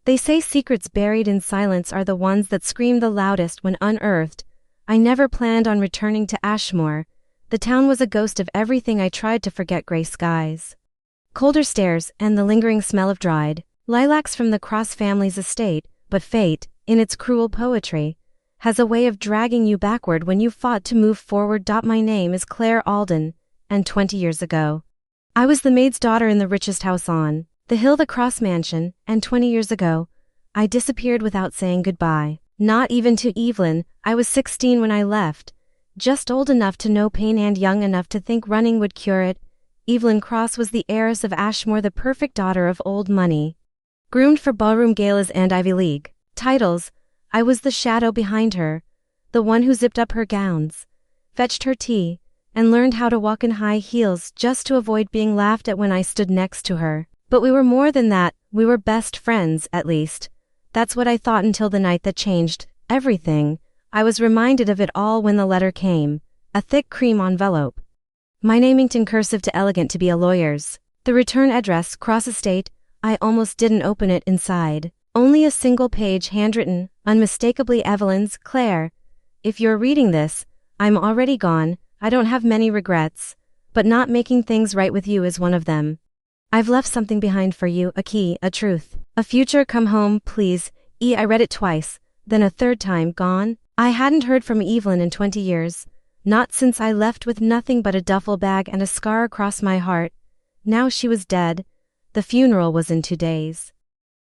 They say secrets buried in silence are the ones that scream the loudest when unearthed. I never planned on returning to Ashmoor. The town was a ghost of everything I tried to forget: gray skies, colder stairs, and the lingering smell of dried lilacs from the Cross family's estate. But fate, in its cruel poetry, has a way of dragging you backward when you fought to move forward. My name is Claire Alden, and 20 years ago, I was the maid's daughter in the richest house on the hill, the Cross mansion, and 20 years ago, I disappeared without saying goodbye. Not even to Evelyn. I was 16 when I left, just old enough to know pain and young enough to think running would cure it. Evelyn Cross was the heiress of Ashmoor, the perfect daughter of old money, groomed for ballroom galas and Ivy League titles. I was the shadow behind her, the one who zipped up her gowns, fetched her tea, and learned how to walk in high heels just to avoid being laughed at when I stood next to her. But we were more than that. We were best friends, at least. That's what I thought until the night that changed everything. I was reminded of it all when the letter came, a thick cream envelope, my name inked in cursive, too elegant to be a lawyer's. The return address, Cross Estate. I almost didn't open it. Inside, only a single page, handwritten, unmistakably Evelyn's. Claire, if you're reading this, I'm already gone. I don't have many regrets, but not making things right with you is one of them. I've left something behind for you, a key, a truth, a future. Come home, please. I read it twice, then a third time. Gone? I hadn't heard from Evelyn in 20 years. Not since I left with nothing but a duffel bag and a scar across my heart. Now she was dead. The funeral was in 2 days.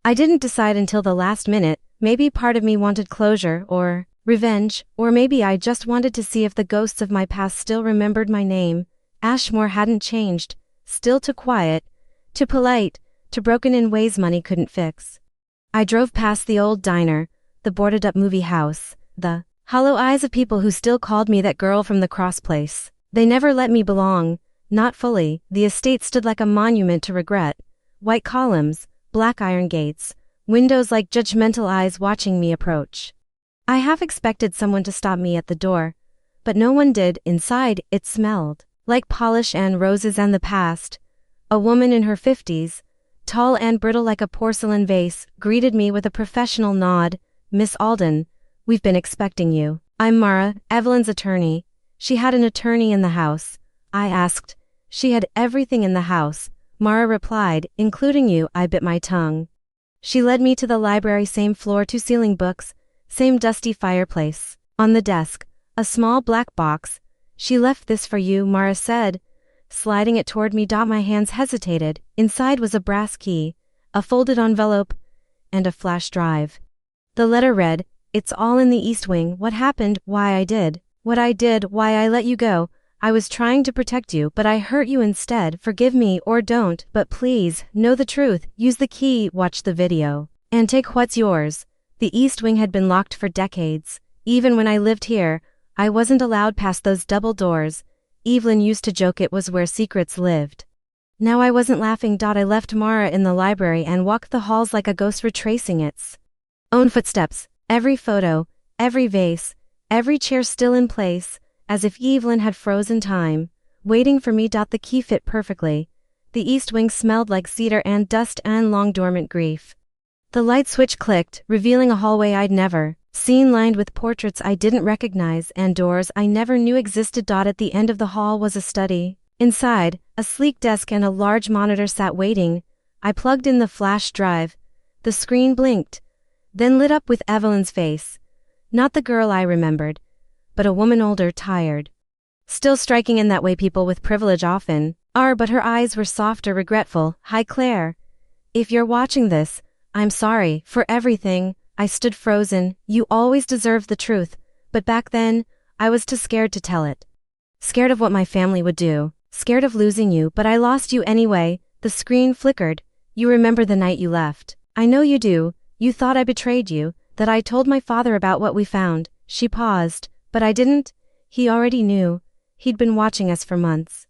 I didn't decide until the last minute. Maybe part of me wanted closure, or revenge, or maybe I just wanted to see if the ghosts of my past still remembered my name. Ashmoor hadn't changed, still too quiet, too polite, too broken in ways money couldn't fix. I drove past the old diner, the boarded-up movie house, the hollow eyes of people who still called me that girl from the Cross place. They never let me belong, not fully. The estate stood like a monument to regret. White columns, black iron gates, windows like judgmental eyes watching me approach. I half expected someone to stop me at the door, but no one did. Inside, it smelled like polish and roses and the past. A woman in her 50s, tall and brittle like a porcelain vase, greeted me with a professional nod. Miss Alden, we've been expecting you. I'm Mara, Evelyn's attorney. She had an attorney in the house. I asked. She had everything in the house, Mara replied, including you. I bit my tongue. She led me to the library, same floor-to-ceiling books, same dusty fireplace. On the desk, a small black box. She left this for you, Mara said, sliding it toward me. My hands hesitated. Inside was a brass key, a folded envelope, and a flash drive. The letter read, "It's all in the East Wing. What happened, why I did what I did, why I let you go. I was trying to protect you, but I hurt you instead. Forgive me or don't, but please, know the truth. Use the key, watch the video, and take what's yours." The East Wing had been locked for decades. Even when I lived here, I wasn't allowed past those double doors. Evelyn used to joke it was where secrets lived. Now I wasn't laughing. I left Mara in the library and walked the halls like a ghost, retracing its own footsteps. Every photo, every vase, every chair still in place, as if Evelyn had frozen time, waiting for me. The key fit perfectly. The East Wing smelled like cedar and dust and long dormant grief. The light switch clicked, revealing a hallway I'd never seen, lined with portraits I didn't recognize and doors I never knew existed. At the end of the hall was a study. Inside, a sleek desk and a large monitor sat waiting. I plugged in the flash drive. The screen blinked, then lit up with Evelyn's face. Not the girl I remembered, but a woman older, tired. Still striking in that way people with privilege often are, but her eyes were softer, regretful. "Hi Claire. If you're watching this, I'm sorry for everything." I stood frozen. "You always deserved the truth, but back then, I was too scared to tell it. Scared of what my family would do, scared of losing you, but I lost you anyway." The screen flickered. "You remember the night you left? I know you do. You thought I betrayed you, that I told my father about what we found." She paused, but I didn't. He already knew. He'd been watching us for months.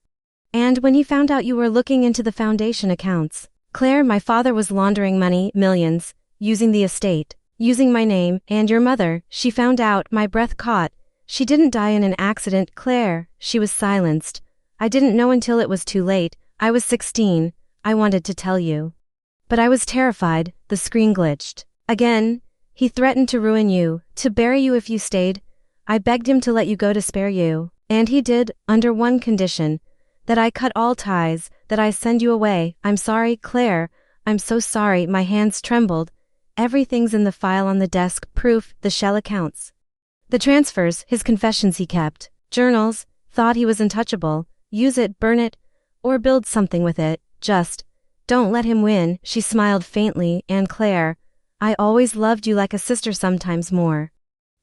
"And when he found out you were looking into the foundation accounts, Claire, my father was laundering money, millions, using the estate, using my name, and your mother, she found out." My breath caught. "She didn't die in an accident, Claire." She was silenced. "I didn't know until it was too late. I was 16. I wanted to tell you, But I was terrified, the screen glitched. Again, he threatened to ruin you, to bury you if you stayed. I begged him to let you go to spare you. And he did, under one condition. That I cut all ties, that I send you away. I'm sorry, Claire. I'm so sorry, my hands trembled. Everything's in the file on the desk, proof, the shell accounts. The transfers, his confessions he kept, journals, thought he was untouchable. Use it, burn it, or build something with it, just don't let him win. She smiled faintly. And Claire, I always loved you like a sister, sometimes more.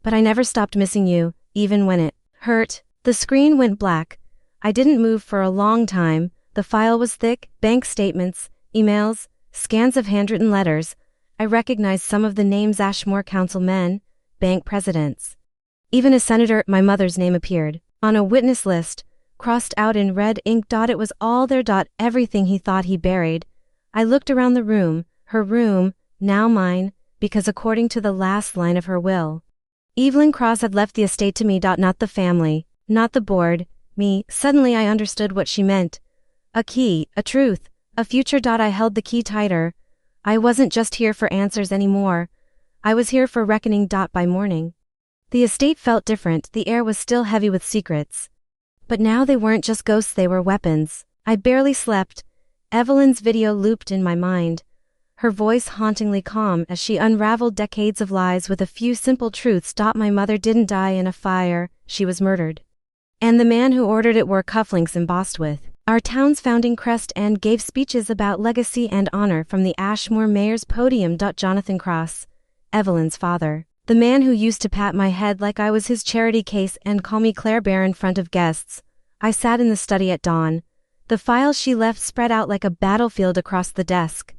But I never stopped missing you, even when it hurt. The screen went black. I didn't move for a long time. The file was thick, bank statements, emails, scans of handwritten letters. I recognized some of the names: Ashmoor councilmen, bank presidents. Even a senator. My mother's name appeared on a witness list, crossed out in red ink. It was all there. Everything he thought he buried. I looked around the room, her room, now mine, because according to the last line of her will, Evelyn Cross had left the estate to me. Not the family, not the board, me. Suddenly I understood what she meant. A key, a truth, a future. I held the key tighter. I wasn't just here for answers anymore. I was here for reckoning. By morning, the estate felt different. The air was still heavy with secrets. But now they weren't just ghosts, they were weapons. I barely slept. Evelyn's video looped in my mind, her voice hauntingly calm as she unraveled decades of lies with a few simple truths. My mother didn't die in a fire, she was murdered. And the man who ordered it wore cufflinks embossed with our town's founding crest and gave speeches about legacy and honor from the Ashmoor mayor's podium. Jonathan Cross, Evelyn's father, the man who used to pat my head like I was his charity case and call me Claire Bear in front of guests. I sat in the study at dawn. The files she left spread out like a battlefield across the desk.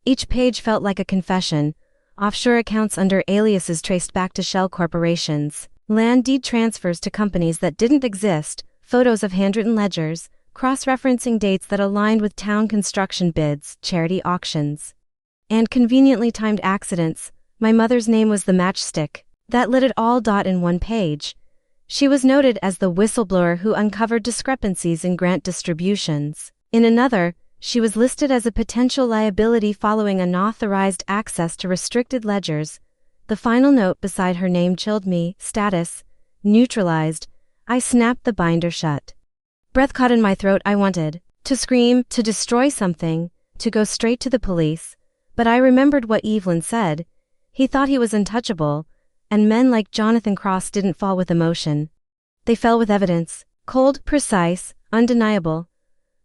Each page felt like a confession. Offshore accounts under aliases traced back to shell corporations, land deed transfers to companies that didn't exist, photos of handwritten ledgers, cross-referencing dates that aligned with town construction bids, charity auctions, and conveniently timed accidents. My mother's name was the matchstick that lit it all. In one page, she was noted as the whistleblower who uncovered discrepancies in grant distributions. In another, she was listed as a potential liability following unauthorized access to restricted ledgers. The final note beside her name chilled me. Status neutralized. I snapped the binder shut. Breath caught in my throat. I wanted to scream, to destroy something, to go straight to the police. But I remembered what Evelyn said. He thought he was untouchable, and men like Jonathan Cross didn't fall with emotion. They fell with evidence, cold, precise, undeniable.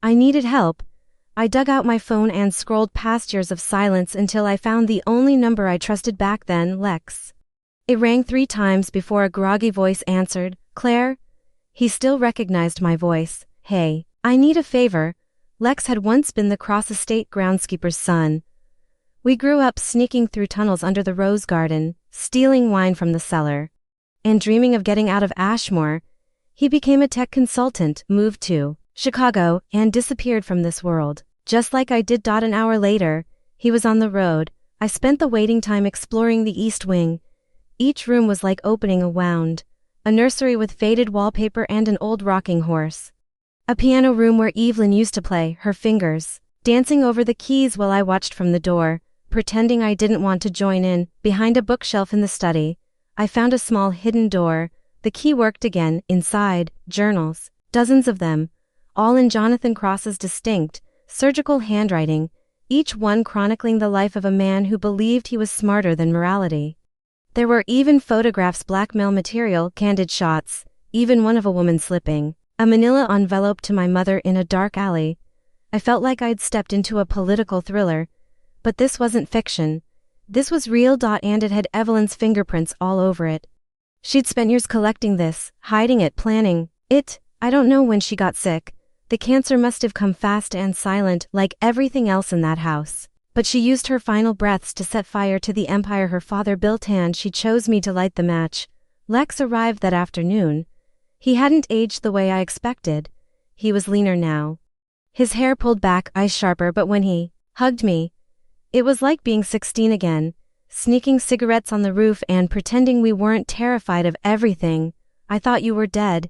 I needed help. I dug out my phone and scrolled past years of silence until I found the only number I trusted back then, Lex. It rang 3 times before a groggy voice answered. Claire? He still recognized my voice. Hey, I need a favor. Lex had once been the Cross Estate groundskeeper's son. We grew up sneaking through tunnels under the rose garden, stealing wine from the cellar, and dreaming of getting out of Ashmoor. He became a tech consultant, moved to Chicago, and disappeared from this world. Just like I did. An hour later, he was on the road. I spent the waiting time exploring the East Wing. Each room was like opening a wound. A nursery with faded wallpaper and an old rocking horse. A piano room where Evelyn used to play, her fingers dancing over the keys while I watched from the door, pretending I didn't want to join in. Behind a bookshelf in the study, I found a small hidden door. The key worked again. Inside, journals, dozens of them, all in Jonathan Cross's distinct, surgical handwriting, each one chronicling the life of a man who believed he was smarter than morality. There were even photographs, blackmail material, candid shots, even one of a woman slipping a manila envelope to my mother in a dark alley. I felt like I'd stepped into a political thriller. But this wasn't fiction. This was real. And it had Evelyn's fingerprints all over it. She'd spent years collecting this, hiding it, planning it. I don't know when she got sick. The cancer must have come fast and silent, like everything else in that house. But she used her final breaths to set fire to the empire her father built, and she chose me to light the match. Lex arrived that afternoon. He hadn't aged the way I expected. He was leaner now. His hair pulled back, eyes sharper, but when he hugged me, it was like being 16 again, sneaking cigarettes on the roof and pretending we weren't terrified of everything. I thought you were dead,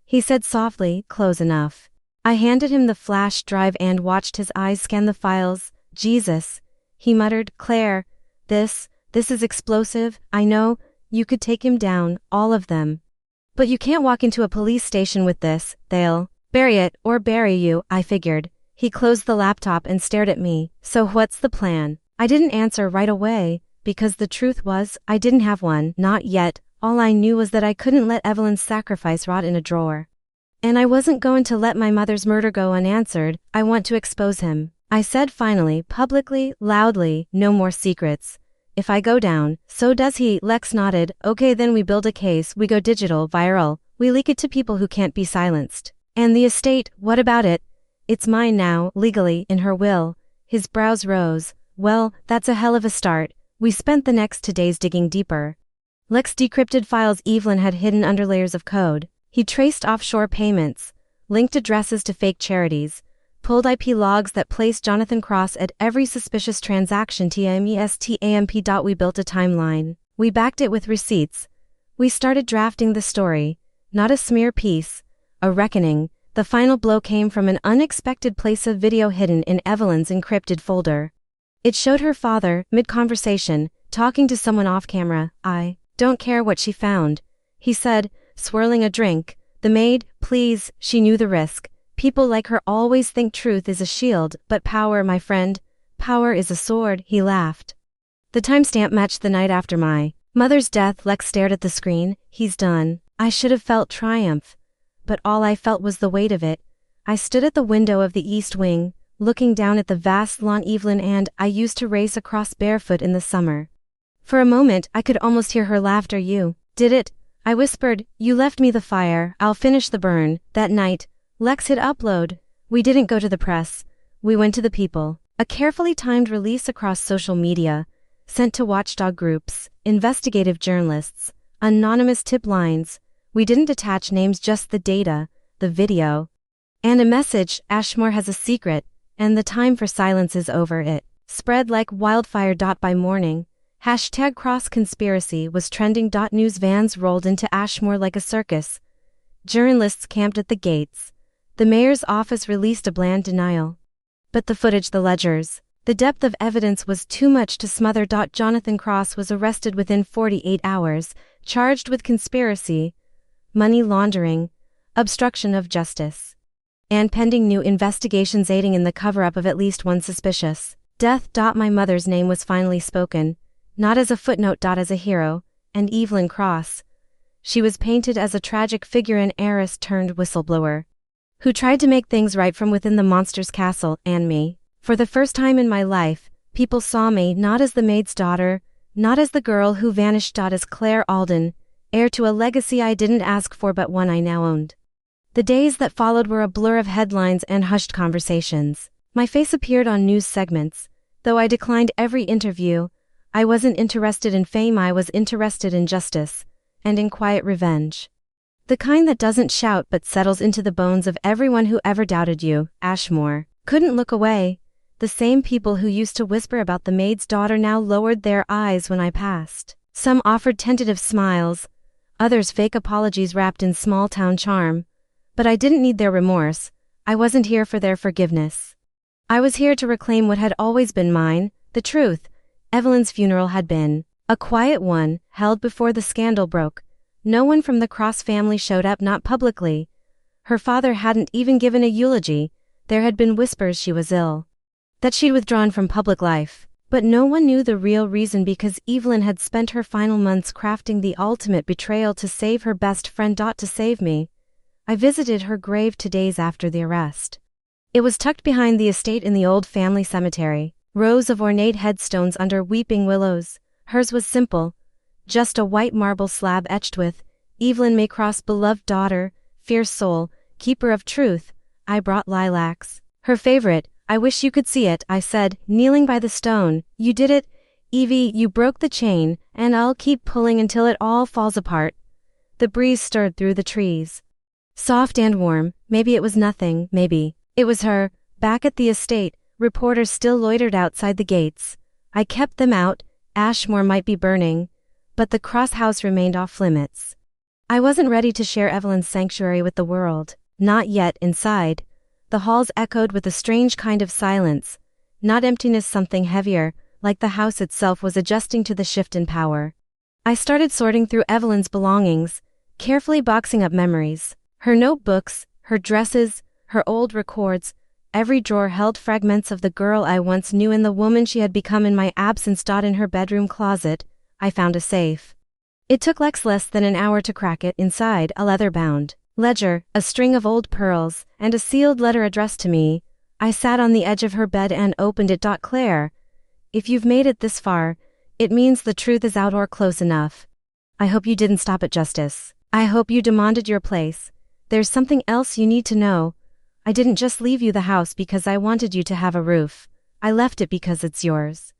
he said softly. Close enough. I handed him the flash drive and watched his eyes scan the files. Jesus, He muttered, Claire, this is explosive. I know, you could take him down, all of them. But you can't walk into a police station with this, they'll bury it or bury you, I figured. He closed the laptop and stared at me. So what's the plan? I didn't answer right away, because the truth was, I didn't have one, not yet. All I knew was that I couldn't let Evelyn's sacrifice rot in a drawer. And I wasn't going to let my mother's murder go unanswered. I want to expose him. I said finally, publicly, loudly, no more secrets. If I go down, so does he. Lex nodded. Okay, then we build a case, we go digital, viral, we leak it to people who can't be silenced. And the estate, what about it? It's mine now, legally, in her will. His brows rose. Well, that's a hell of a start. We spent the next 2 days digging deeper. Lex decrypted files Evelyn had hidden under layers of code. He traced offshore payments, linked addresses to fake charities, pulled IP logs that placed Jonathan Cross at every suspicious transaction. TMESTAMP. We built a timeline. We backed it with receipts. We started drafting the story. Not a smear piece, a reckoning. The final blow came from an unexpected place of video hidden in Evelyn's encrypted folder. It showed her father, mid-conversation, talking to someone off camera. I don't care what she found, he said, swirling a drink. The maid, please, she knew the risk. People like her always think truth is a shield, but power, my friend, power is a sword, he laughed. The timestamp matched the night after my mother's death. Lex stared at the screen. He's done. I should have felt triumph. But all I felt was the weight of it. I stood at the window of the east wing, looking down at the vast lawn Evelyn and I used to race across barefoot in the summer. For a moment, I could almost hear her laughter. You did it, I whispered. You left me the fire, I'll finish the burn. That night, Lex hit upload. We didn't go to the press. We went to the people. A carefully timed release across social media, sent to watchdog groups, investigative journalists, anonymous tip lines. We didn't attach names, just the data, the video, and a message. Ashmoor has a secret, and the time for silence is over. It spread like wildfire. By morning, hashtag cross conspiracy was trending. News vans rolled into Ashmoor like a circus. Journalists camped at the gates. The mayor's office released a bland denial. But the footage, the ledgers, the depth of evidence was too much to smother. Jonathan Cross was arrested within 48 hours, charged with conspiracy, money laundering, obstruction of justice, and pending new investigations aiding in the cover-up of at least one suspicious death. My mother's name was finally spoken, not as a footnote, as a hero, and Evelyn Cross. She was painted as a tragic figure, an heiress turned whistleblower, who tried to make things right from within the monster's castle. And me. For the first time in my life, people saw me not as the maid's daughter, not as the girl who vanished. As Claire Alden, heir to a legacy I didn't ask for but one I now owned. The days that followed were a blur of headlines and hushed conversations. My face appeared on news segments. Though I declined every interview, I wasn't interested in fame, I was interested in justice, and in quiet revenge. The kind that doesn't shout but settles into the bones of everyone who ever doubted you. Ashmoor couldn't look away. The same people who used to whisper about the maid's daughter now lowered their eyes when I passed. Some offered tentative smiles, others fake apologies wrapped in small-town charm. But I didn't need their remorse. I wasn't here for their forgiveness. I was here to reclaim what had always been mine, the truth. Evelyn's funeral had been a quiet one, held before the scandal broke. No one from the Cross family showed up, not publicly. Her father hadn't even given a eulogy. There had been whispers she was ill, that she'd withdrawn from public life. But no one knew the real reason, because Evelyn had spent her final months crafting the ultimate betrayal to save her best friend. To save me. I visited her grave 2 days after the arrest. It was tucked behind the estate in the old family cemetery, rows of ornate headstones under weeping willows. Hers was simple, just a white marble slab etched with, Evelyn Maycross, beloved daughter, fierce soul, keeper of truth. I brought lilacs, her favorite. I wish you could see it, I said, kneeling by the stone. You did it, Evie, you broke the chain, and I'll keep pulling until it all falls apart. The breeze stirred through the trees, soft and warm. Maybe it was nothing, maybe it was her. Back at the estate, reporters still loitered outside the gates. I kept them out. Ashmoor might be burning, but the Cross house remained off limits. I wasn't ready to share Evelyn's sanctuary with the world. Not yet. Inside, the halls echoed with a strange kind of silence. Not emptiness, something heavier, like the house itself was adjusting to the shift in power. I started sorting through Evelyn's belongings, carefully boxing up memories. Her notebooks, her dresses, her old records, every drawer held fragments of the girl I once knew and the woman she had become in my absence. In her bedroom closet, I found a safe. It took Lex less than an hour to crack it. Inside, a leather-bound ledger, a string of old pearls, and a sealed letter addressed to me. I sat on the edge of her bed and opened it. Claire, if you've made it this far, it means the truth is out or close enough. I hope you didn't stop at justice. I hope you demanded your place. There's something else you need to know. I didn't just leave you the house because I wanted you to have a roof. I left it because it's yours.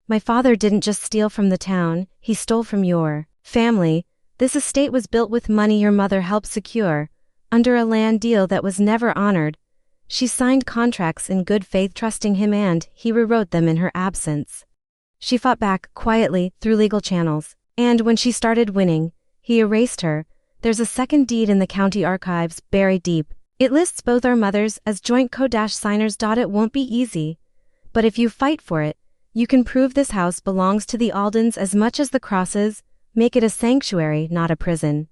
My father didn't just steal from the town, he stole from your family. This estate was built with money your mother helped secure, under a land deal that was never honored. She signed contracts in good faith trusting him and he rewrote them in her absence. She fought back, quietly, through legal channels, and when she started winning, he erased her. There's a second deed in the county archives, buried deep. It lists both our mothers as joint co-signers. It won't be easy, but if you fight for it, you can prove this house belongs to the Aldens as much as the Crosses. Make it a sanctuary, not a prison.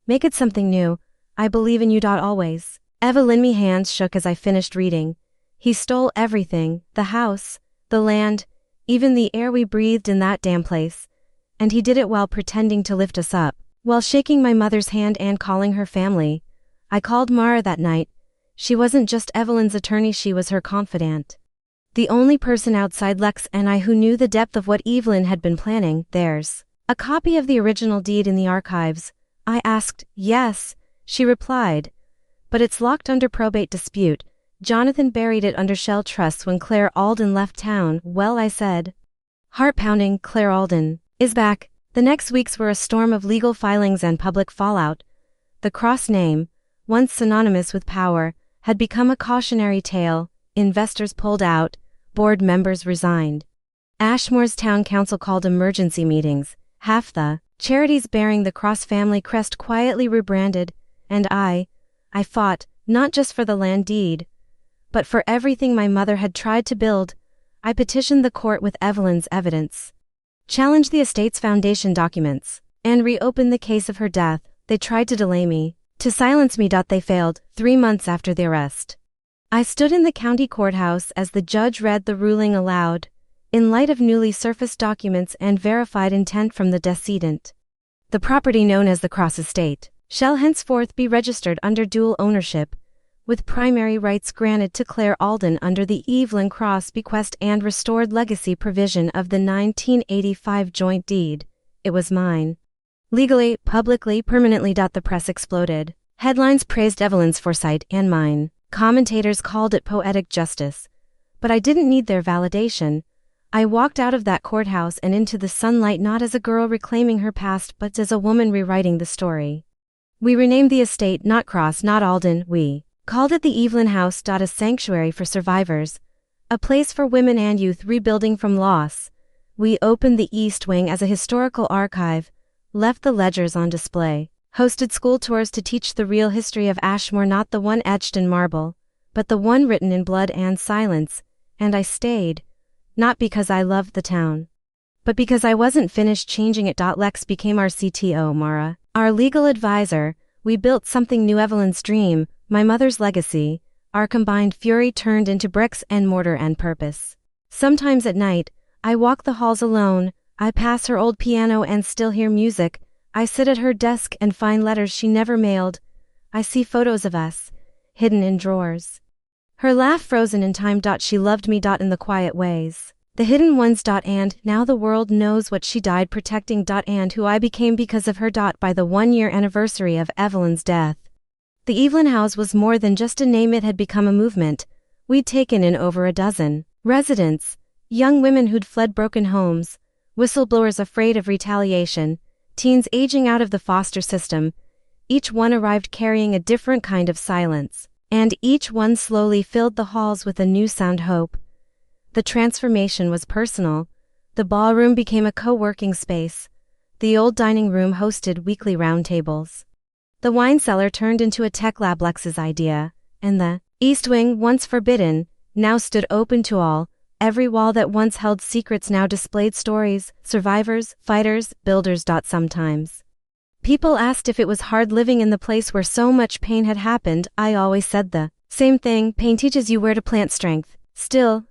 Make it something new. I believe in you. Always. Evelyn's hands shook as I finished reading. He stole everything, the house, the land, even the air we breathed in that damn place. And he did it while pretending to lift us up, while shaking my mother's hand and calling her family. I called Mara that night. She wasn't just Evelyn's attorney, she was her confidant. The only person outside Lex and I who knew the depth of what Evelyn had been planning. There's a copy of the original deed in the archives. I asked. Yes, she replied. But it's locked under probate dispute. Jonathan buried it under shell trusts when Claire Alden left town. Well, I said. Heart-pounding, Claire Alden is back. The next weeks were a storm of legal filings and public fallout. The Cross name, once synonymous with power, had become a cautionary tale. Investors pulled out, board members resigned. Ashmoor's town council called emergency meetings. Half the charities bearing the Cross family crest quietly rebranded, and I fought, not just for the land deed, but for everything my mother had tried to build. I petitioned the court with Evelyn's evidence, challenged the estate's foundation documents, and reopened the case of her death. They tried to delay me, to silence me. They failed. 3 months after the arrest, I stood in the county courthouse as the judge read the ruling aloud. In light of newly surfaced documents and verified intent from the decedent, the property known as the Cross Estate shall henceforth be registered under dual ownership, with primary rights granted to Claire Alden under the Evelyn Cross bequest and restored legacy provision of the 1985 joint deed. It was mine. Legally, publicly, permanently. The press exploded. Headlines praised Evelyn's foresight and mine. Commentators called it poetic justice. But I didn't need their validation. I walked out of that courthouse and into the sunlight not as a girl reclaiming her past but as a woman rewriting the story. We renamed the estate, not Cross, not Alden. We called it the Evelyn House. A sanctuary for survivors, a place for women and youth rebuilding from loss. We opened the East Wing as a historical archive, left the ledgers on display, hosted school tours to teach the real history of Ashmoor, not the one etched in marble, but the one written in blood and silence. And I stayed, not because I loved the town, but because I wasn't finished changing it. Lex became our CTO, Mara, our legal advisor. We built something new, Evelyn's dream, my mother's legacy. Our combined fury turned into bricks and mortar and purpose. Sometimes at night, I walk the halls alone. I pass her old piano and still hear music. I sit at her desk and find letters she never mailed. I see photos of us, hidden in drawers. Her laugh frozen in time. She loved me. In the quiet ways, the hidden ones. And now the world knows what she died protecting. And who I became because of her. By the 1-year anniversary of Evelyn's death, the Evelyn House was more than just a name. It had become a movement. We'd taken in over a dozen residents, young women who'd fled broken homes, whistleblowers afraid of retaliation, teens aging out of the foster system. Each one arrived carrying a different kind of silence, and each one slowly filled the halls with a new sound hope. The transformation was personal. The ballroom became a co-working space. The old dining room hosted weekly roundtables. The wine cellar turned into a tech lab, Lex's idea, and the East Wing, once forbidden, now stood open to all. Every wall that once held secrets now displayed stories, survivors, fighters, builders. Sometimes people asked if it was hard living in the place where so much pain had happened. I always said the same thing: pain teaches you where to plant strength. Still,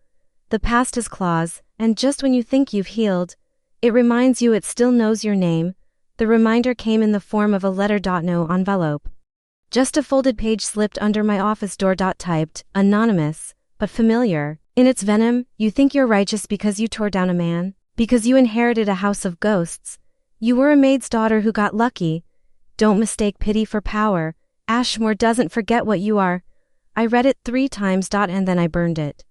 the past has claws, and just when you think you've healed, it reminds you it still knows your name. The reminder came in the form of a letter. No envelope. Just a folded page slipped under my office door. Typed, anonymous, but familiar. In its venom, you think you're righteous because you tore down a man, because you inherited a house of ghosts. You were a maid's daughter who got lucky. Don't mistake pity for power. Ashmoor doesn't forget what you are. I read it 3 times. And then I burned it.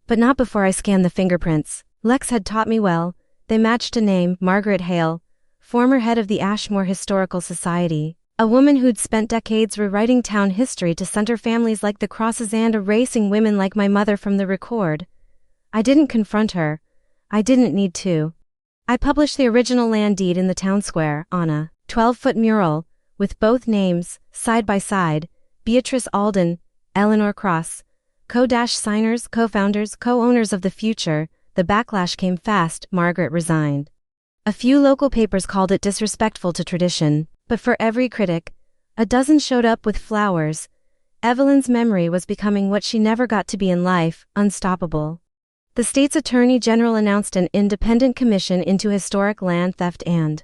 But not before I scanned the fingerprints. Lex had taught me well. They matched a name: Margaret Hale, former head of the Ashmoor Historical Society. A woman who'd spent decades rewriting town history to center families like the Crosses and erasing women like my mother from the record. I didn't confront her. I didn't need to. I published the original land deed in the town square, on a 12-foot mural, with both names, side by side: Beatrice Alden, Eleanor Cross, co-signers, co-founders, co-owners of the future. The backlash came fast. Margaret resigned. A few local papers called it disrespectful to tradition. But for every critic, a dozen showed up with flowers. Evelyn's memory was becoming what she never got to be in life: unstoppable. The state's attorney general announced an independent commission into historic land theft and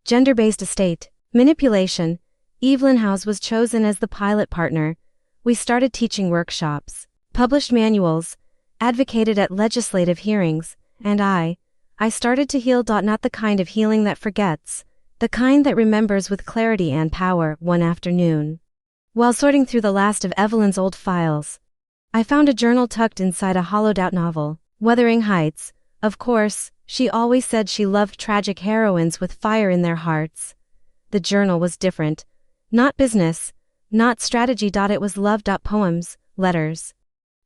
gender-based estate manipulation. Evelyn House was chosen as the pilot partner. We started teaching workshops, published manuals, advocated at legislative hearings, and I started to heal. Not the kind of healing that forgets, the kind that remembers with clarity and power. One afternoon, while sorting through the last of Evelyn's old files, I found a journal tucked inside a hollowed-out novel. Wuthering Heights. Of course, she always said she loved tragic heroines with fire in their hearts. The journal was different. Not business, not strategy. It was love. Poems, letters,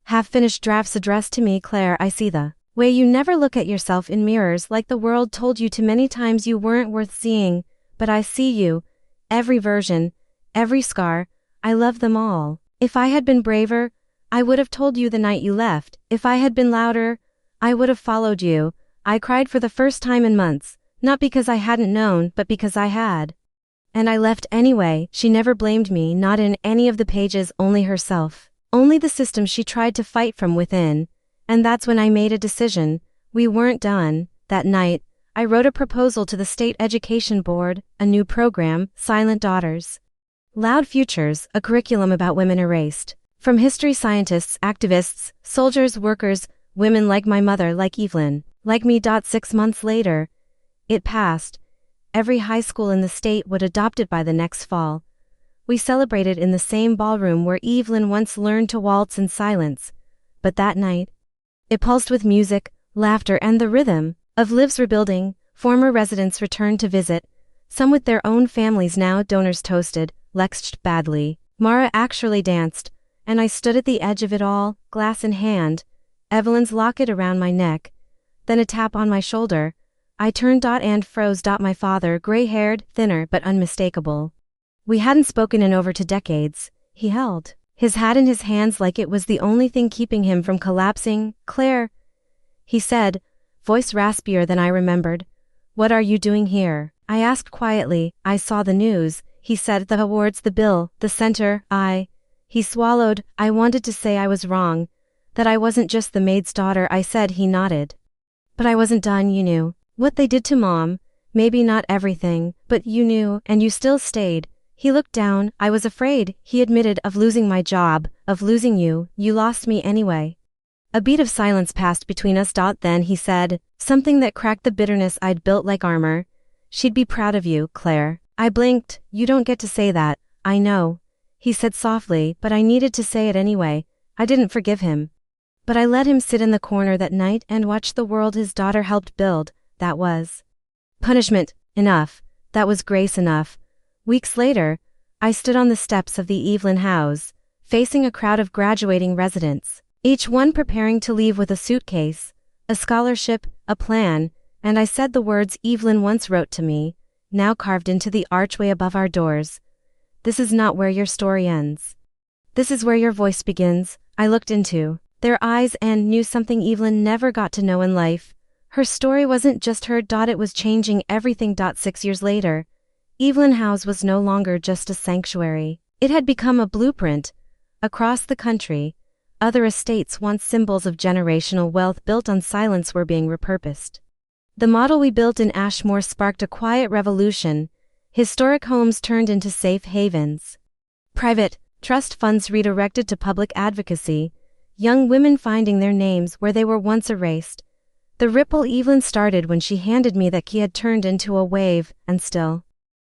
half-finished drafts addressed to me: Claire, I see the way you never look at yourself in mirrors, like the world told you to many times you weren't worth seeing, but I see you. Every version, every scar, I love them all. If I had been braver, I would have told you the night you left. If I had been louder, I would have followed you. I cried for the first time in months, not because I hadn't known, but because I had. And I left anyway. She never blamed me, not in any of the pages, only herself. Only the system she tried to fight from within. And that's when I made a decision. We weren't done. That night, I wrote a proposal to the State Education Board, a new program, Silent Daughters. Loud Futures, a curriculum about women erased. From history scientists, activists, soldiers, workers, women like my mother, like Evelyn, like me. 6 months later, it passed. Every high school in the state would adopt it by the next fall. We celebrated in the same ballroom where Evelyn once learned to waltz in silence. But that night, it pulsed with music, laughter, and the rhythm of lives rebuilding. Former residents returned to visit, some with their own families now. Donors toasted, Lexed badly. Mara actually danced, and I stood at the edge of it all, glass in hand, Evelyn's locket around my neck, then a tap on my shoulder. I turned and froze. My father, gray-haired, thinner but unmistakable. We hadn't spoken in over 2 decades. He held his hat in his hands like it was the only thing keeping him from collapsing. Claire, he said, voice raspier than I remembered. What are you doing here? I asked quietly. I saw the news, he said. The awards, the bill, the center. He swallowed. I wanted to say I was wrong, that I wasn't just the maid's daughter. I said. He nodded. But I wasn't done. You knew what they did to Mom. Maybe not everything, but you knew, and you still stayed. He looked down. I was afraid, he admitted, of losing my job, of losing you. You lost me anyway. A beat of silence passed between us. Then he said, something that cracked the bitterness I'd built like armor. She'd be proud of you, Claire. I blinked. You don't get to say that. I know, he said softly, but I needed to say it anyway. I didn't forgive him. But I let him sit in the corner that night and watch the world his daughter helped build. That was punishment enough. That was grace enough. Weeks later, I stood on the steps of the Evelyn house, facing a crowd of graduating residents, each one preparing to leave with a suitcase, a scholarship, a plan, and I said the words Evelyn once wrote to me, now carved into the archway above our doors. This is not where your story ends. This is where your voice begins. I looked into Their eyes and knew something Evelyn never got to know in life. Her story wasn't just her. It was changing everything. 6 years later, Evelyn House was no longer just a sanctuary. It had become a blueprint. Across the country, other estates, once symbols of generational wealth built on silence, were being repurposed. The model we built in Ashmoor sparked a quiet revolution. Historic homes turned into safe havens. Private trust funds redirected to public advocacy. Young women finding their names where they were once erased. The ripple Evelyn started when she handed me that key had turned into a wave, and still.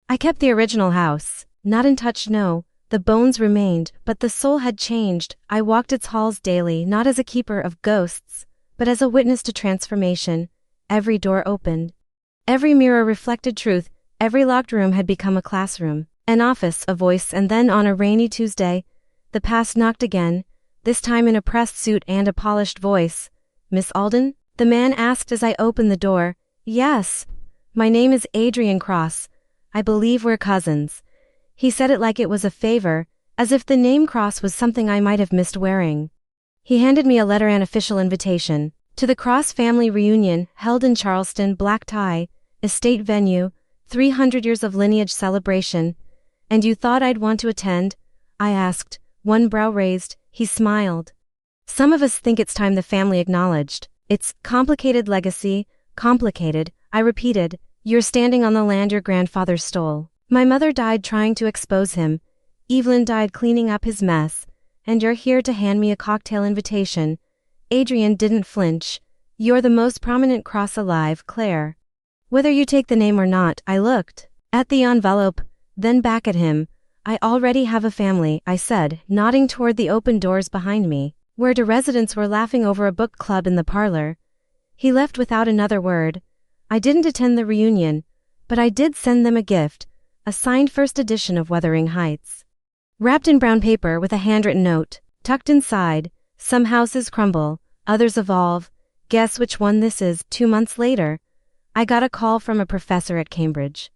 I kept the original house. Not in touch, no. The bones remained, but the soul had changed. I walked its halls daily, not as a keeper of ghosts, but as a witness to transformation. Every door opened. Every mirror reflected truth. Every locked room had become a classroom, an office, a voice. And then on a rainy Tuesday, the past knocked again, this time in a pressed suit and a polished voice. "Miss Alden?" the man asked as I opened the door. "Yes. My name is Adrian Cross. I believe we're cousins." He said it like it was a favor, as if the name Cross was something I might have missed wearing. He handed me a letter, an official invitation to the Cross family reunion, held in Charleston, black tie, estate venue, 300 years of lineage celebration. "And you thought I'd want to attend?" I asked, one brow raised. He smiled. "Some of us think it's time," the family acknowledged. "It's complicated legacy, complicated," I repeated. "You're standing on the land your grandfather stole. My mother died trying to expose him. Evelyn died cleaning up his mess. And you're here to hand me a cocktail invitation." Adrian didn't flinch. "You're the most prominent Cross alive, Claire. Whether you take the name or not." I looked at the envelope, then back at him. "I already have a family," I said, nodding toward the open doors behind me, where the residents were laughing over a book club in the parlor. He left without another word. I didn't attend the reunion, but I did send them a gift, a signed first edition of Wuthering Heights. Wrapped in brown paper with a handwritten note, tucked inside. "Some houses crumble, others evolve. Guess which one this is." 2 months later, I got a call from a professor at Cambridge.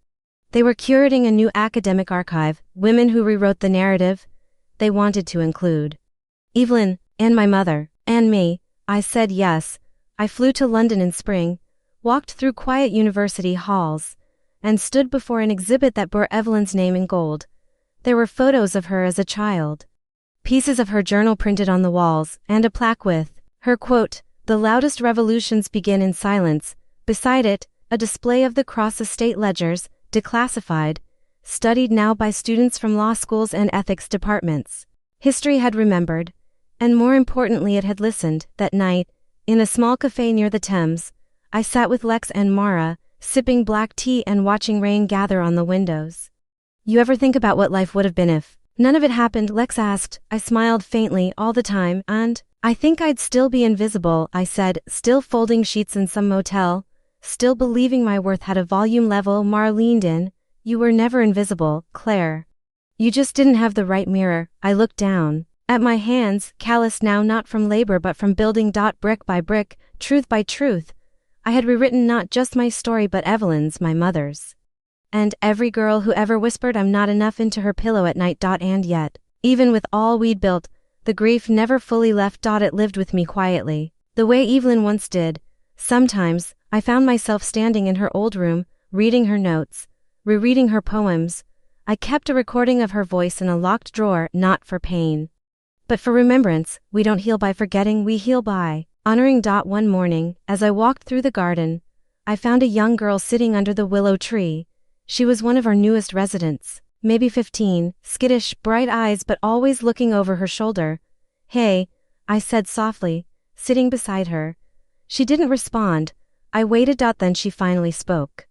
They were curating a new academic archive, women who rewrote the narrative. They wanted to include Evelyn, and my mother, and me. I said yes. I flew to London in spring, walked through quiet university halls, and stood before an exhibit that bore Evelyn's name in gold. There were photos of her as a child, pieces of her journal printed on the walls, and a plaque with her quote, "The loudest revolutions begin in silence." Beside it, a display of the Cross estate ledgers, declassified, studied now by students from law schools and ethics departments. History had remembered, and more importantly it had listened. That night, in a small cafe near the Thames, I sat with Lex and Mara, sipping black tea and watching rain gather on the windows. "You ever think about what life would have been if none of it happened?" Lex asked. I smiled faintly. "All the time, and I think I'd still be invisible," I said, "still folding sheets in some motel, still believing my worth had a volume level." Mara leaned in. "You were never invisible, Claire. You just didn't have the right mirror." I looked down at my hands, calloused now, not from labor but from building. Brick by brick, truth by truth, I had rewritten not just my story but Evelyn's, my mother's. And every girl who ever whispered "I'm not enough" into her pillow at night. And yet, even with all we'd built, the grief never fully left. It lived with me quietly, the way Evelyn once did. Sometimes, I found myself standing in her old room, reading her notes, rereading her poems. I kept a recording of her voice in a locked drawer, not for pain, but for remembrance. We don't heal by forgetting, we heal by honoring. One morning, as I walked through the garden, I found a young girl sitting under the willow tree. She was one of our newest residents, maybe 15, skittish, bright eyes but always looking over her shoulder. "Hey," I said softly, sitting beside her. She didn't respond. I waited. Then she finally spoke.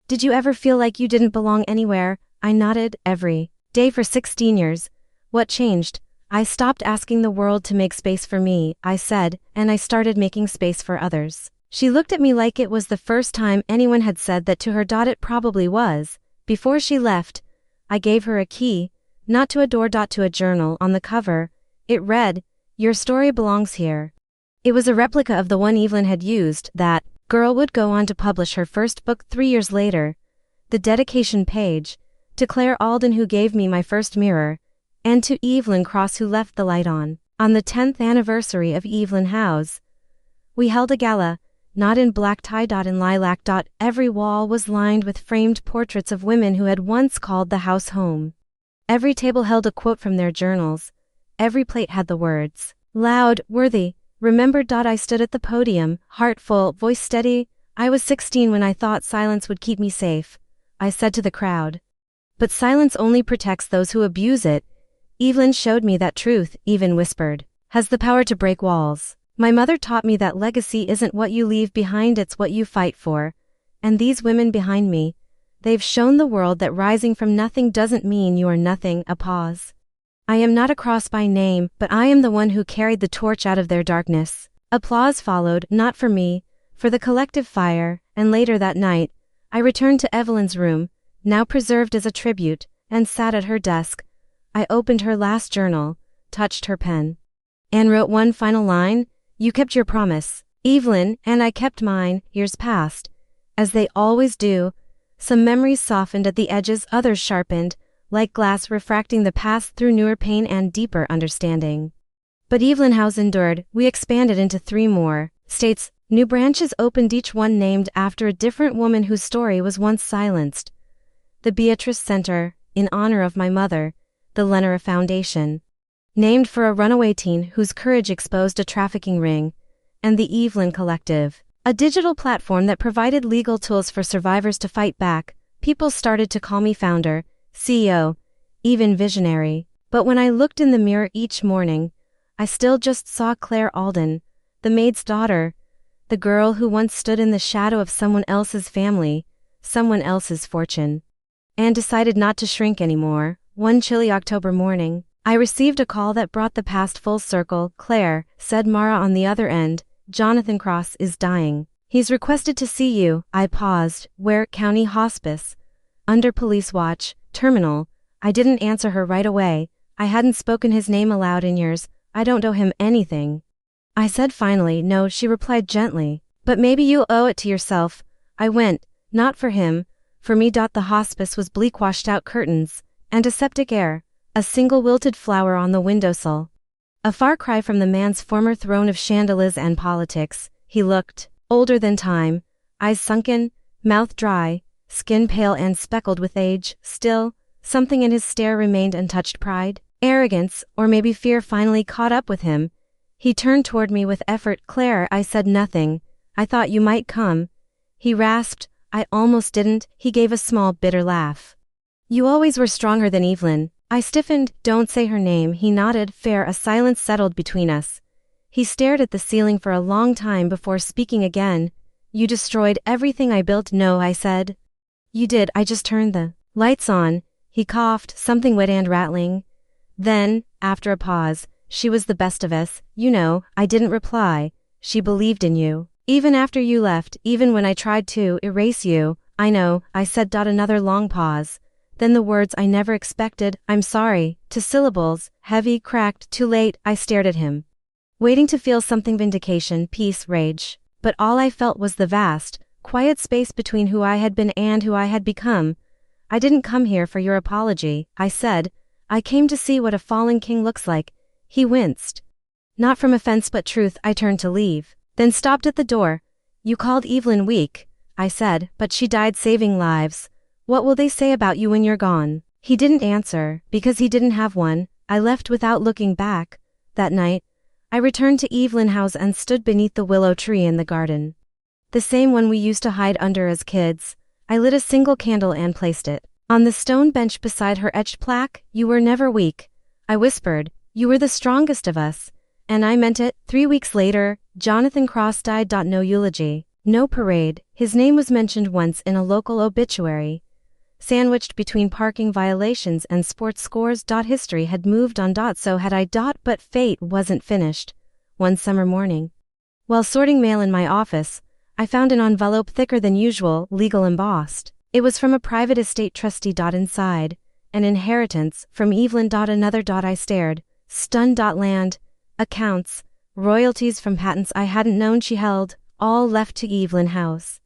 "Did you ever feel like you didn't belong anywhere?" I nodded. "Every day for 16 years. What changed?" "I stopped asking the world to make space for me," I said, "and I started making space for others." She looked at me like it was the first time anyone had said that to her. It probably was. Before she left, I gave her a key, not to a door. To a journal. On the cover, it read, "Your story belongs here." It was a replica of the one Evelyn had used. That girl would go on to publish her first book 3 years later. The dedication page, "To Claire Alden who gave me my first mirror, and to Evelyn Cross who left the light on." On the 10th anniversary of Evelyn House, we held a gala, not in black tie. In lilac. Every wall was lined with framed portraits of women who had once called the house home. Every table held a quote from their journals. Every plate had the words, "Loud, worthy, remembered." I stood at the podium, heart full, voice steady. I was 16 when I thought silence would keep me safe. I said to the crowd. But silence only protects those who abuse it. Evelyn showed me that truth, even whispered, has the power to break walls. My mother taught me that legacy isn't what you leave behind, it's what you fight for. And these women behind me, they've shown the world that rising from nothing doesn't mean you are nothing. A pause. I am not a cross by name, but I am the one who carried the torch out of their darkness. Applause followed, not for me, for the collective fire, and later that night, I returned to Evelyn's room, now preserved as a tribute, and sat at her desk. I opened her last journal, touched her pen, and wrote one final line. You kept your promise, Evelyn, and I kept mine. Years passed, as they always do. Some memories softened at the edges, others sharpened, like glass refracting the past through newer pain and deeper understanding. But Evelyn House endured. We expanded into 3 more states. New branches opened, each one named after a different woman whose story was once silenced. The Beatrice Center, in honor of my mother. The Lenora Foundation, named for a runaway teen whose courage exposed a trafficking ring. And the Evelyn Collective, a digital platform that provided legal tools for survivors to fight back. People started to call me founder, CEO, even visionary. But when I looked in the mirror each morning, I still just saw Claire Alden, the maid's daughter, the girl who once stood in the shadow of someone else's family, someone else's fortune, and decided not to shrink anymore. One chilly October morning, I received a call that brought the past full circle. "Claire," said Mara on the other end, "Jonathan Cross is dying. He's requested to see you." I paused. "Where?" "County Hospice. Under police watch. Terminal." I didn't answer her right away. I hadn't spoken his name aloud in years. "I don't owe him anything," I said finally. "No," she replied gently. "But maybe you owe it to yourself." I went. "Not for him. For me." The hospice was bleak, washed out curtains, and aseptic air, a single wilted flower on the windowsill. A far cry from the man's former throne of chandeliers and politics. He looked older than time, eyes sunken, mouth dry, skin pale and speckled with age. Still, something in his stare remained untouched. Pride, arrogance, or maybe fear finally caught up with him. He turned toward me with effort. "Claire," I said. "Nothing. I thought you might come." He rasped. "I almost didn't." He gave a small, bitter laugh. "You always were stronger than Evelyn." I stiffened. "Don't say her name." He nodded. "Fair." A silence settled between us. He stared at the ceiling for a long time before speaking again. "You destroyed everything I built." "No," I said. "You did. I just turned the lights on." He coughed, something wet and rattling. Then, after a pause, "She was the best of us, you know." I didn't reply. "She believed in you. Even after you left, even when I tried to erase you." "I know," I said. Another long pause. Then the words I never expected, "I'm sorry," 2 syllables, heavy, cracked. "Too late." I stared at him, waiting to feel something: vindication, peace, rage. But all I felt was the vast, quiet space between who I had been and who I had become. "I didn't come here for your apology," I said. "I came to see what a fallen king looks like." He winced. "Not from offense but truth." I turned to leave, then stopped at the door. "You called Evelyn weak," I said, "but she died saving lives. What will they say about you when you're gone?" He didn't answer, because he didn't have one. I left without looking back. That night, I returned to Evelyn House and stood beneath the willow tree in the garden. The same one we used to hide under as kids. I lit a single candle and placed it on the stone bench beside her etched plaque. "You were never weak," I whispered. "You were the strongest of us." And I meant it. 3 weeks later, Jonathan Cross died. No eulogy, no parade. His name was mentioned once in a local obituary, sandwiched between parking violations and sports scores. History had moved on. So had I. But fate wasn't finished. One summer morning, while sorting mail in my office, I found an envelope thicker than usual, legal embossed. It was from a private estate trustee. Inside, an inheritance from Evelyn. Another. I stared, stunned. Land, accounts, royalties from patents I hadn't known she held, all left to Evelyn House.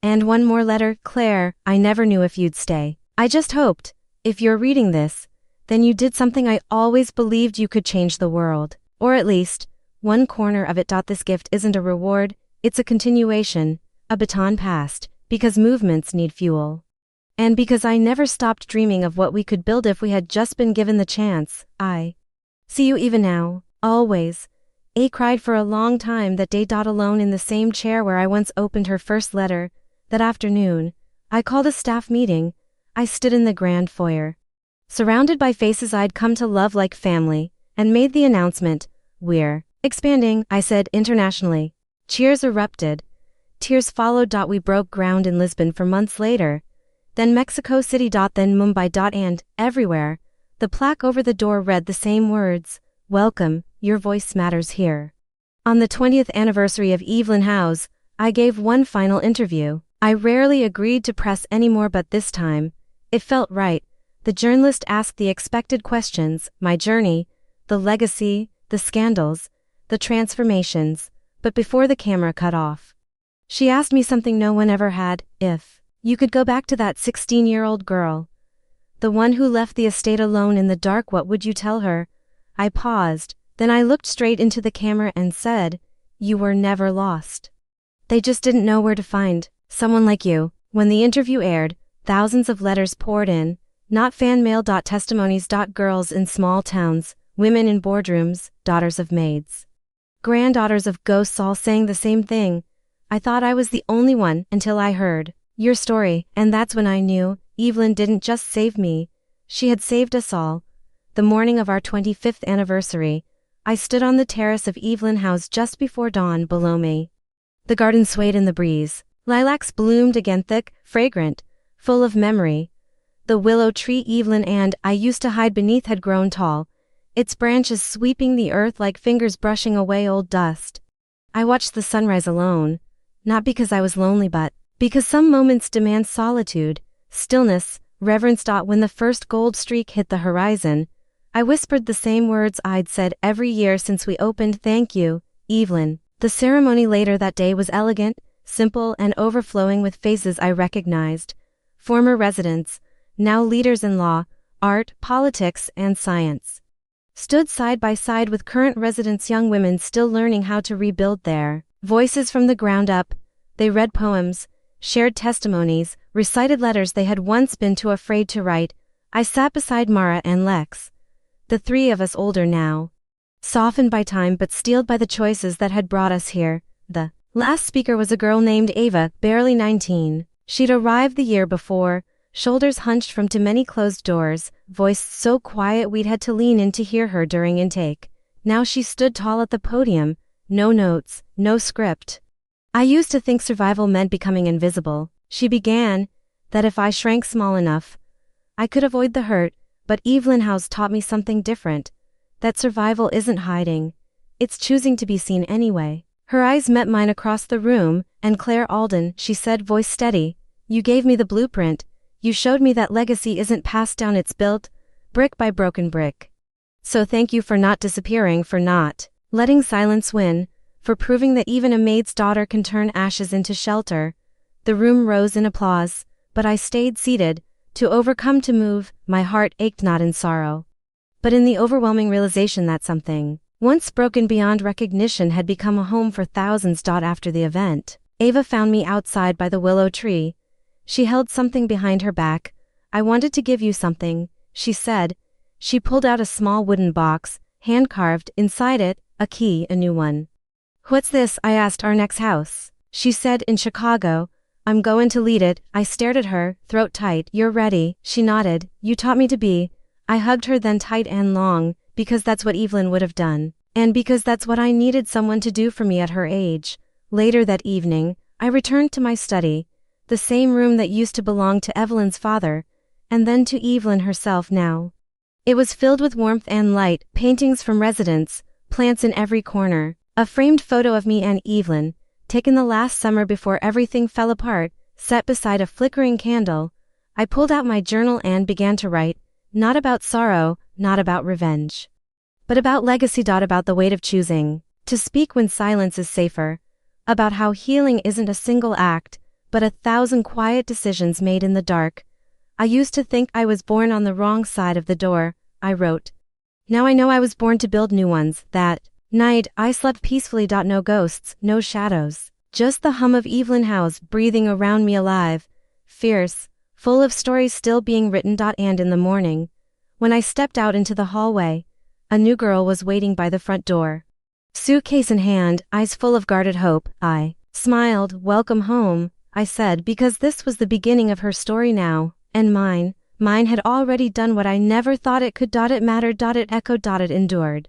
And one more letter. "Claire, I never knew if you'd stay. I just hoped, if you're reading this, then you did something I always believed: you could change the world. Or at least, one corner of it. This gift isn't a reward, it's a continuation, a baton passed, because movements need fuel. And because I never stopped dreaming of what we could build if we had just been given the chance. I see you even now, always. A cried for a long time that day. Alone in the same chair where I once opened her first letter. That afternoon, I called a staff meeting. I stood in the grand foyer, surrounded by faces I'd come to love like family, and made the announcement, "We're expanding," I said internationally. Cheers erupted. Tears followed. We broke ground in Lisbon for months later. Then Mexico City. Then Mumbai. And, everywhere, the plaque over the door read the same words, "Welcome, your voice matters here." On the 20th anniversary of Evelyn House, I gave one final interview. I rarely agreed to press anymore, but this time, it felt right. The journalist asked the expected questions, my journey, the legacy, the scandals, the transformations, but before the camera cut off, she asked me something no one ever had. If you could go back to that 16-year-old girl, the one who left the estate alone in the dark, what would you tell her? I paused, then I looked straight into the camera and said, "You were never lost. They just didn't know where to find someone like you." When the interview aired, thousands of letters poured in, not fan mail. Testimonies. Girls in small towns, women in boardrooms, daughters of maids, granddaughters of ghosts, all saying the same thing. I thought I was the only one until I heard your story, and that's when I knew Evelyn didn't just save me, she had saved us all. The morning of our 25th anniversary, I stood on the terrace of Evelyn House just before dawn. Below me, the garden swayed in the breeze. Lilacs bloomed again, thick, fragrant, full of memory. The willow tree Evelyn and I used to hide beneath had grown tall, its branches sweeping the earth like fingers brushing away old dust. I watched the sunrise alone, not because I was lonely, but because some moments demand solitude, stillness, reverence. When the first gold streak hit the horizon, I whispered the same words I'd said every year since we opened, "Thank you, Evelyn." The ceremony later that day was elegant, simple, and overflowing with faces I recognized. Former residents, now leaders in law, art, politics, and science, stood side by side with current residents, young women still learning how to rebuild their voices from the ground up. They read poems, shared testimonies, recited letters they had once been too afraid to write. I sat beside Mara and Lex, the three of us older now, softened by time but steeled by the choices that had brought us here. The last speaker was a girl named Ava, barely 19. She'd arrived the year before, shoulders hunched from too many closed doors, voice so quiet we'd had to lean in to hear her during intake. Now she stood tall at the podium, no notes, no script. "I used to think survival meant becoming invisible," she began, "that if I shrank small enough, I could avoid the hurt, but Evelyn House taught me something different, that survival isn't hiding, it's choosing to be seen anyway." Her eyes met mine across the room, and "Claire Alden," she said, voice steady, "you gave me the blueprint. You showed me that legacy isn't passed down, it's built, brick by broken brick. So thank you for not disappearing, for not letting silence win, for proving that even a maid's daughter can turn ashes into shelter." The room rose in applause, but I stayed seated, too overcome to move. My heart ached not in sorrow, but in the overwhelming realization that something, once broken beyond recognition, had become a home for thousands. After the event, Ava found me outside by the willow tree. She held something behind her back. "I wanted to give you something," she said. She pulled out a small wooden box, hand-carved, inside it, a key, a new one. "What's this?" I asked. "Our next house," she said, "in Chicago. I'm going to lead it." I stared at her, throat tight. "You're ready," she nodded. "You taught me to be." I hugged her then tight and long, because that's what Evelyn would have done, and because that's what I needed someone to do for me at her age. Later that evening, I returned to my study, the same room that used to belong to Evelyn's father, and then to Evelyn herself now. It was filled with warmth and light, paintings from residents, plants in every corner, a framed photo of me and Evelyn, taken the last summer before everything fell apart, set beside a flickering candle. I pulled out my journal and began to write, not about sorrow, not about revenge, but about legacy. About the weight of choosing to speak when silence is safer, about how healing isn't a single act, but 1,000 quiet decisions made in the dark. "I used to think I was born on the wrong side of the door," I wrote. "Now I know I was born to build new ones, that Night, I slept peacefully. No ghosts, no shadows. Just the hum of Evelyn house breathing around me, alive, fierce, full of stories still being written. And in the morning, when I stepped out into the hallway, a new girl was waiting by the front door. Suitcase in hand, eyes full of guarded hope, I smiled. Welcome home, I said, because this was the beginning of her story now, and mine had already done what I never thought it could. It mattered. It echoed. It endured.